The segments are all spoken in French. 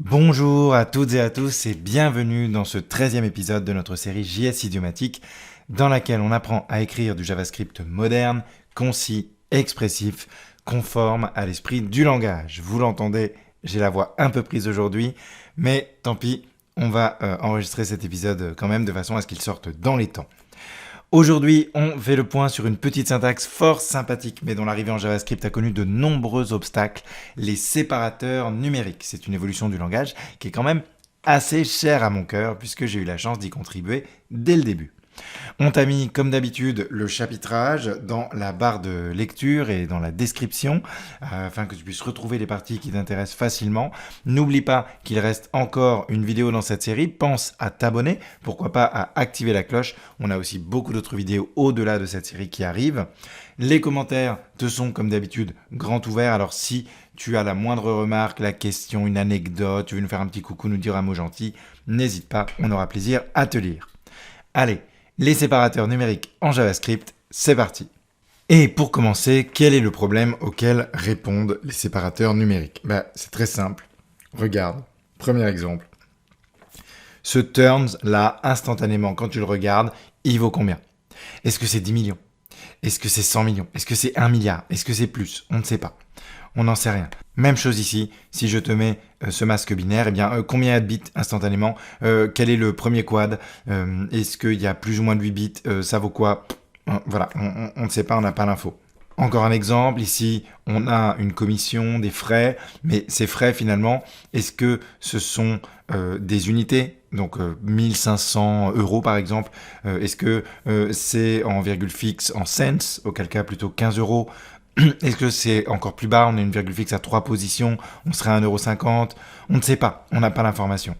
Bonjour à toutes et à tous et bienvenue dans ce 13e épisode de notre série JS idiomatique dans laquelle on apprend à écrire du JavaScript moderne, concis, expressif, conforme à l'esprit du langage. Vous l'entendez, j'ai la voix un peu prise aujourd'hui, mais tant pis, on va enregistrer cet épisode quand même de façon à ce qu'il sorte dans les temps. Aujourd'hui, on fait le point sur une petite syntaxe fort sympathique, mais dont l'arrivée en JavaScript a connu de nombreux obstacles, les séparateurs numériques. C'est une évolution du langage qui est quand même assez chère à mon cœur, puisque j'ai eu la chance d'y contribuer dès le début. On t'a mis, comme d'habitude, le chapitrage dans la barre de lecture et dans la description, afin que tu puisses retrouver les parties qui t'intéressent facilement. N'oublie pas qu'il reste encore une vidéo dans cette série. Pense à t'abonner, pourquoi pas à activer la cloche. On a aussi beaucoup d'autres vidéos au-delà de cette série qui arrivent. Les commentaires te sont, comme d'habitude, grand ouverts. Alors si tu as la moindre remarque, la question, une anecdote, tu veux nous faire un petit coucou, nous dire un mot gentil, n'hésite pas, on aura plaisir à te lire. Allez, les séparateurs numériques en JavaScript, c'est parti. Et pour commencer, quel est le problème auquel répondent les séparateurs numériques ? C'est très simple. Regarde, premier exemple. Ce turns là, instantanément, quand tu le regardes, il vaut combien ? Est-ce que c'est 10 millions ? Est-ce que c'est 100 millions ? Est-ce que c'est 1 milliard ? Est-ce que c'est plus ? On ne sait pas. On n'en sait rien. Même chose ici, si je te mets ce masque binaire, combien il y a de bits instantanément ? Quel est le premier quad ? Est-ce qu'il y a plus ou moins de 8 bits ? Ça vaut quoi ? Voilà, on ne sait pas, on n'a pas l'info. Encore un exemple, ici, on a une commission, des frais, mais ces frais, finalement, est-ce que ce sont des unités ? Donc 1500 € par exemple, est-ce que c'est en virgule fixe en cents, auquel cas plutôt 15 €? Est-ce que c'est encore plus bas, on a une virgule fixe à 3 positions, on serait à 1,50 €? On ne sait pas, on n'a pas l'information.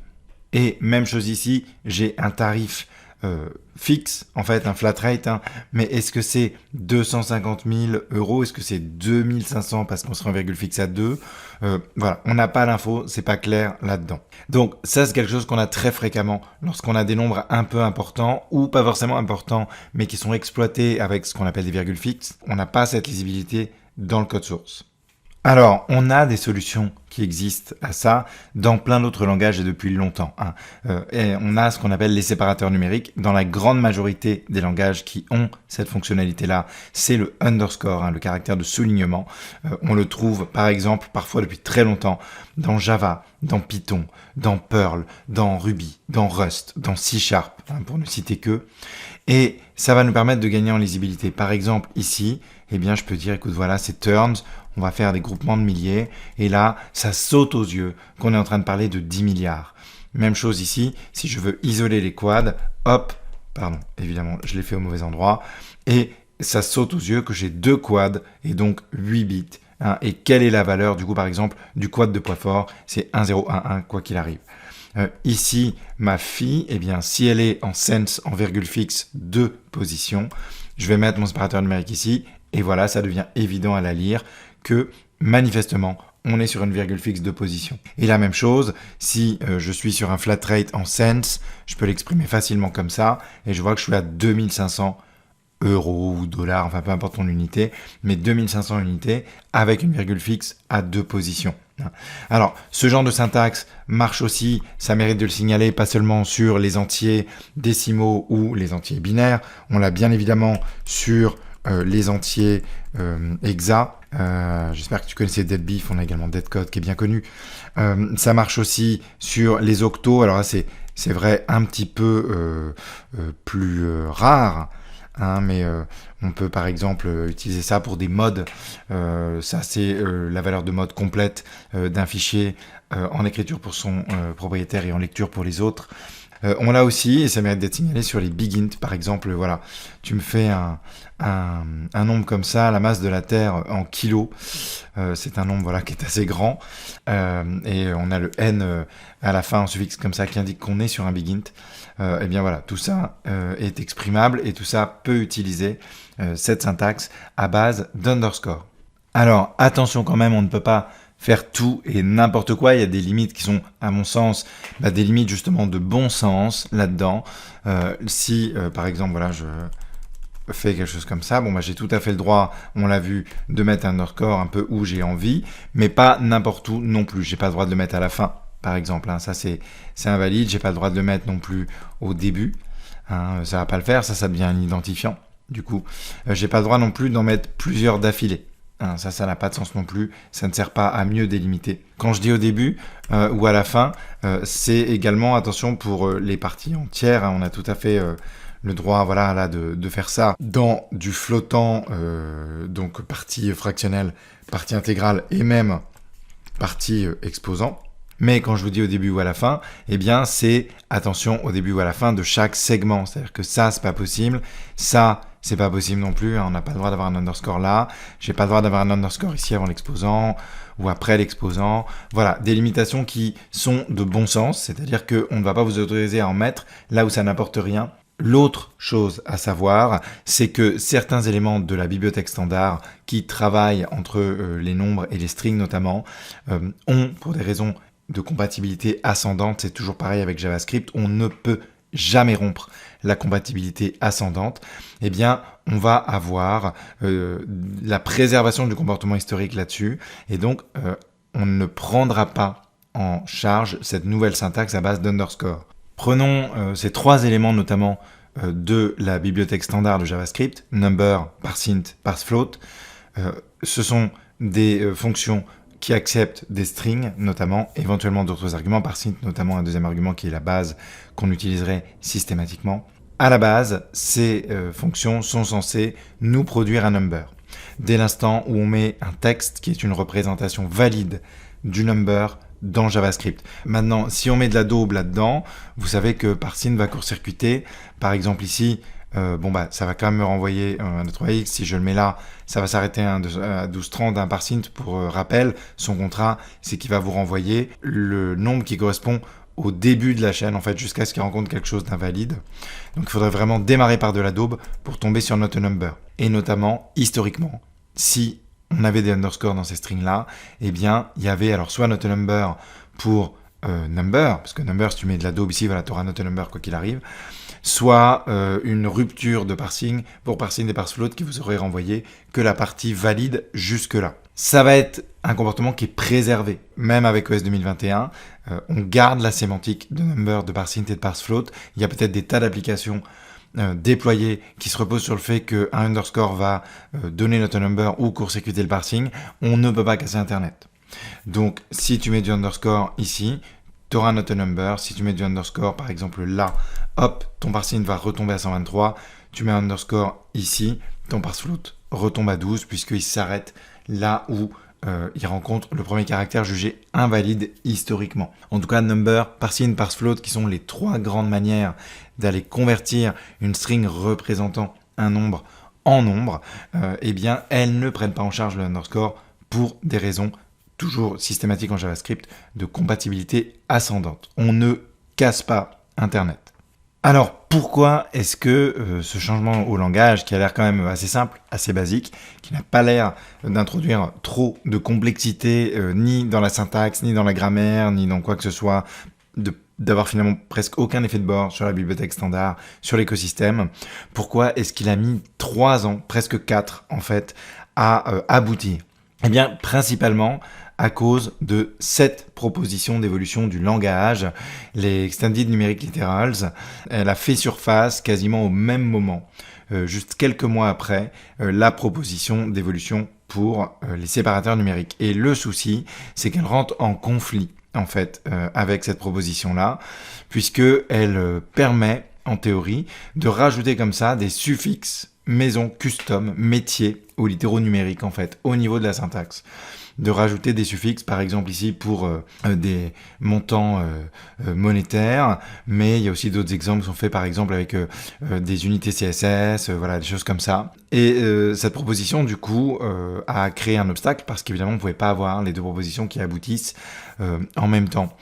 Et même chose ici, j'ai un tarif fixe, en fait un flat rate, mais est-ce que c'est 250 000 €? Est-ce que c'est 2500 parce qu'on serait en virgule fixe à 2 ? Voilà, on n'a pas l'info, c'est pas clair là-dedans. Donc ça, c'est quelque chose qu'on a très fréquemment lorsqu'on a des nombres un peu importants ou pas forcément importants, mais qui sont exploités avec ce qu'on appelle des virgules fixes. On n'a pas cette lisibilité dans le code source. Alors, on a des solutions qui existent à ça dans plein d'autres langages et depuis longtemps. Et on a ce qu'on appelle les séparateurs numériques. Dans la grande majorité des langages qui ont cette fonctionnalité-là, c'est le underscore, le caractère de soulignement. On le trouve, par exemple, parfois depuis très longtemps, dans Java, dans Python, dans Perl, dans Ruby, dans Rust, dans C#, pour ne citer que. Et ça va nous permettre de gagner en lisibilité. Par exemple, ici, je peux dire, écoute, voilà, c'est turns, on va faire des groupements de milliers, et là, ça saute aux yeux qu'on est en train de parler de 10 milliards. Même chose ici, si je veux isoler les quads, évidemment, je l'ai fait au mauvais endroit, et ça saute aux yeux que j'ai 2 quads, et donc 8 bits. Et quelle est la valeur, du coup, par exemple, du quad de poids fort ? C'est 1011, quoi qu'il arrive. Ici, ma phi, si elle est en cents, en virgule fixe, 2 positions, je vais mettre mon séparateur numérique ici, et voilà, ça devient évident à la lire que, manifestement, on est sur une virgule fixe de position. Et la même chose, si je suis sur un flat rate en cents, je peux l'exprimer facilement comme ça, et je vois que je suis à 2500 € ou dollars, enfin peu importe ton unité, mais 2500 unités avec une virgule fixe à 2 positions. Alors, ce genre de syntaxe marche aussi, ça mérite de le signaler, pas seulement sur les entiers décimaux ou les entiers binaires, on l'a bien évidemment sur les entiers hexa. J'espère que tu connaissais deadbeef, on a également deadcode qui est bien connu. Ça marche aussi sur les octos, alors là c'est vrai un petit peu plus rare, mais on peut par exemple utiliser ça pour des modes. Ça c'est la valeur de mode complète d'un fichier en écriture pour son propriétaire et en lecture pour les autres. On l'a aussi, et ça mérite d'être signalé sur les bigint, par exemple, voilà, tu me fais un nombre comme ça, la masse de la Terre en kilos, c'est un nombre voilà, qui est assez grand, et on a le n à la fin en suffixe comme ça qui indique qu'on est sur un bigint. Voilà, tout ça est exprimable et tout ça peut utiliser cette syntaxe à base d'underscore. Alors attention quand même, on ne peut pas faire tout et n'importe quoi. Il y a des limites qui sont, à mon sens, des limites justement de bon sens là-dedans. Si, par exemple, voilà, je fais quelque chose comme ça, j'ai tout à fait le droit, on l'a vu, de mettre un underscore un peu où j'ai envie, mais pas n'importe où non plus. J'ai pas le droit de le mettre à la fin par exemple. Hein. Ça, c'est invalide. J'ai pas le droit de le mettre non plus au début. Hein. Ça va pas le faire. Ça devient un identifiant. Du coup, j'ai pas le droit non plus d'en mettre plusieurs d'affilée. Hein, ça n'a pas de sens non plus. Ça ne sert pas à mieux délimiter. Quand je dis au début ou à la fin, c'est également, attention, pour les parties entières. Hein, on a tout à fait le droit là, de faire ça dans du flottant, donc partie fractionnelle, partie intégrale et même partie exposant. Mais quand je vous dis au début ou à la fin, eh bien c'est attention au début ou à la fin de chaque segment. C'est-à-dire que ça, c'est pas possible. Ça, c'est pas possible non plus. On n'a pas le droit d'avoir un underscore là. J'ai pas le droit d'avoir un underscore ici avant l'exposant ou après l'exposant. Voilà, des limitations qui sont de bon sens. C'est-à-dire qu'on ne va pas vous autoriser à en mettre là où ça n'apporte rien. L'autre chose à savoir, c'est que certains éléments de la bibliothèque standard qui travaillent entre les nombres et les strings notamment ont, pour des raisons de compatibilité ascendante, c'est toujours pareil avec JavaScript, on ne peut jamais rompre la compatibilité ascendante, eh bien, on va avoir la préservation du comportement historique là-dessus, et donc on ne prendra pas en charge cette nouvelle syntaxe à base d'underscore. Prenons ces trois éléments notamment de la bibliothèque standard de JavaScript, number, parseInt, parseFloat. Ce sont des fonctions qui acceptent des strings, notamment, éventuellement d'autres arguments, parseInt notamment un deuxième argument qui est la base qu'on utiliserait systématiquement. À la base, ces fonctions sont censées nous produire un number. Dès l'instant où on met un texte qui est une représentation valide du number dans JavaScript. Maintenant, si on met de la daube là-dedans, vous savez que parseInt va court-circuiter. Par exemple ici, ça va quand même me renvoyer un 3x. Si je le mets là, ça va s'arrêter à 1230 d'un parseInt. Pour rappel, son contrat, c'est qu'il va vous renvoyer le nombre qui correspond au début de la chaîne, en fait, jusqu'à ce qu'il rencontre quelque chose d'invalide. Donc, il faudrait vraiment démarrer par de la daube pour tomber sur notre number. Et notamment, historiquement, si on avait des underscores dans ces strings-là, eh bien, il y avait alors soit not a number pour number, parce que number, si tu mets de la daube ici, voilà, tu auras not a number quoi qu'il arrive, soit une rupture de parsing pour parseInt et parseFloat qui vous aurait renvoyé que la partie valide jusque-là. Ça va être un comportement qui est préservé, même avec OS 2021. On garde la sémantique de number, de parseInt et de parseFloat. Il y a peut-être des tas d'applications déployé qui se repose sur le fait qu'un underscore va donner notre number ou court-circuiter le parsing, on ne peut pas casser Internet. Donc, si tu mets du underscore ici, tu auras notre number. Si tu mets du underscore, par exemple là, hop, ton parsing va retomber à 123. Tu mets un underscore ici, ton parseFloat retombe à 12 puisqu'il s'arrête là où il rencontre le premier caractère jugé invalide historiquement. En tout cas, number, parseInt, parseFloat, qui sont les trois grandes manières d'aller convertir une string représentant un nombre en nombre, eh bien, elles ne prennent pas en charge le underscore pour des raisons toujours systématiques en JavaScript de compatibilité ascendante. On ne casse pas Internet. Alors, pourquoi est-ce que ce changement au langage, qui a l'air quand même assez simple, assez basique, qui n'a pas l'air d'introduire trop de complexité, ni dans la syntaxe, ni dans la grammaire, ni dans quoi que ce soit, d'avoir finalement presque aucun effet de bord sur la bibliothèque standard, sur l'écosystème, pourquoi est-ce qu'il a mis 3 ans, presque 4 en fait, à aboutir? Eh bien, principalement à cause de cette proposition d'évolution du langage, les Extended Numeric Literals. Elle a fait surface quasiment au même moment, juste quelques mois après, la proposition d'évolution pour les séparateurs numériques. Et le souci, c'est qu'elle rentre en conflit, en fait, avec cette proposition-là, puisqu'elle permet, en théorie, de rajouter comme ça des suffixes maison, custom, métier aux littéraux numériques, en fait, au niveau de la syntaxe. De rajouter des suffixes, par exemple ici pour des montants monétaires, mais il y a aussi d'autres exemples qui sont faits par exemple avec des unités CSS, voilà, des choses comme ça. Et cette proposition du coup a créé un obstacle parce qu'évidemment on ne pouvait pas avoir les deux propositions qui aboutissent en même temps.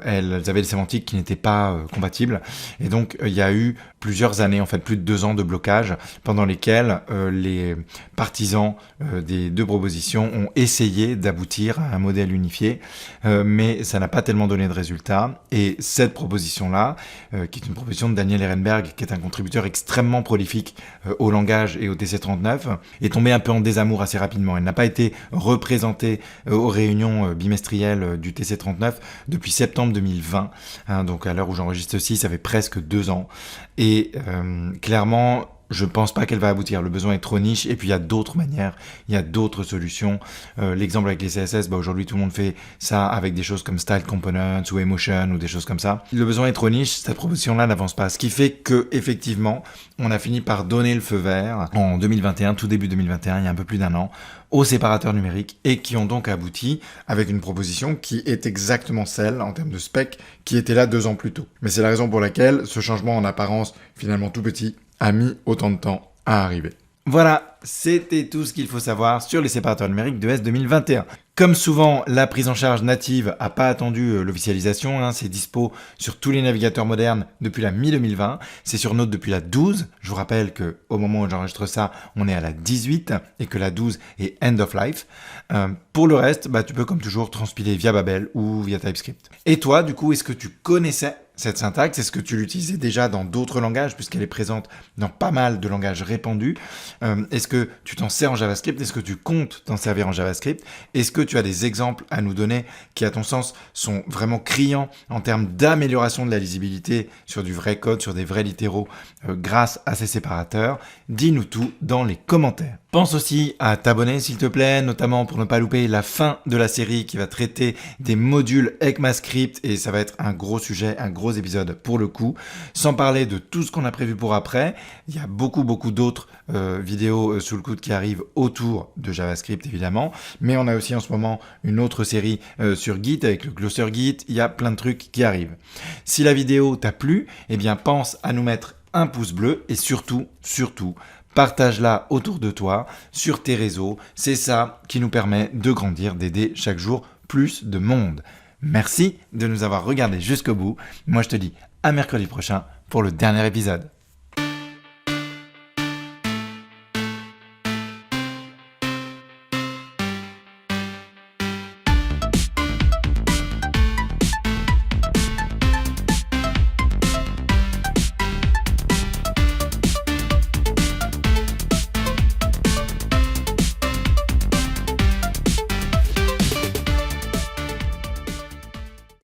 Elles avaient des sémantiques qui n'étaient pas compatibles et donc il y a eu plusieurs années, en fait plus de 2 ans de blocage pendant lesquels les partisans des deux propositions ont essayé essayé d'aboutir à un modèle unifié, mais ça n'a pas tellement donné de résultats. Et cette proposition-là, qui est une proposition de Daniel Ehrenberg, qui est un contributeur extrêmement prolifique au langage et au TC39, est tombée un peu en désamour assez rapidement. Elle n'a pas été représentée aux réunions bimestrielles du TC39 depuis septembre 2020. Donc à l'heure où j'enregistre ceci, ça fait presque 2 ans. Et clairement, je pense pas qu'elle va aboutir. Le besoin est trop niche et puis il y a d'autres manières, il y a d'autres solutions. L'exemple avec les CSS, aujourd'hui tout le monde fait ça avec des choses comme Style Components ou Emotion ou des choses comme ça. Le besoin est trop niche, cette proposition-là n'avance pas. Ce qui fait que effectivement, on a fini par donner le feu vert en 2021, tout début 2021, il y a un peu plus d'1 an, aux séparateurs numériques et qui ont donc abouti avec une proposition qui est exactement celle, en termes de spec, qui était là 2 ans plus tôt. Mais c'est la raison pour laquelle ce changement en apparence, finalement tout petit, a mis autant de temps à arriver. Voilà, c'était tout ce qu'il faut savoir sur les séparateurs numériques de S 2021. Comme souvent, la prise en charge native n'a pas attendu l'officialisation, c'est dispo sur tous les navigateurs modernes depuis la mi-2020, c'est sur Node depuis la 12, je vous rappelle qu'au moment où j'enregistre ça, on est à la 18 et que la 12 est end of life. Pour le reste, tu peux comme toujours transpiler via Babel ou via TypeScript. Et toi, du coup, est-ce que tu connaissais cette syntaxe? Est-ce que tu l'utilisais déjà dans d'autres langages puisqu'elle est présente dans pas mal de langages répandus? Est-ce que tu t'en sers en JavaScript? Est-ce que tu comptes t'en servir en JavaScript? Est-ce que tu as des exemples à nous donner qui, à ton sens, sont vraiment criants en termes d'amélioration de la lisibilité sur du vrai code, sur des vrais littéraux grâce à ces séparateurs? Dis-nous tout dans les commentaires. Pense aussi à t'abonner s'il te plaît, notamment pour ne pas louper la fin de la série qui va traiter des modules ECMAScript et ça va être un gros sujet, un gros épisode pour le coup. Sans parler de tout ce qu'on a prévu pour après, il y a beaucoup d'autres vidéos sous le coude qui arrivent autour de JavaScript évidemment, mais on a aussi en ce moment une autre série sur Git avec le Glosser Git, il y a plein de trucs qui arrivent. Si la vidéo t'a plu, pense à nous mettre un pouce bleu et surtout, partage-la autour de toi, sur tes réseaux. C'est ça qui nous permet de grandir, d'aider chaque jour plus de monde. Merci de nous avoir regardés jusqu'au bout. Moi, je te dis à mercredi prochain pour le dernier épisode.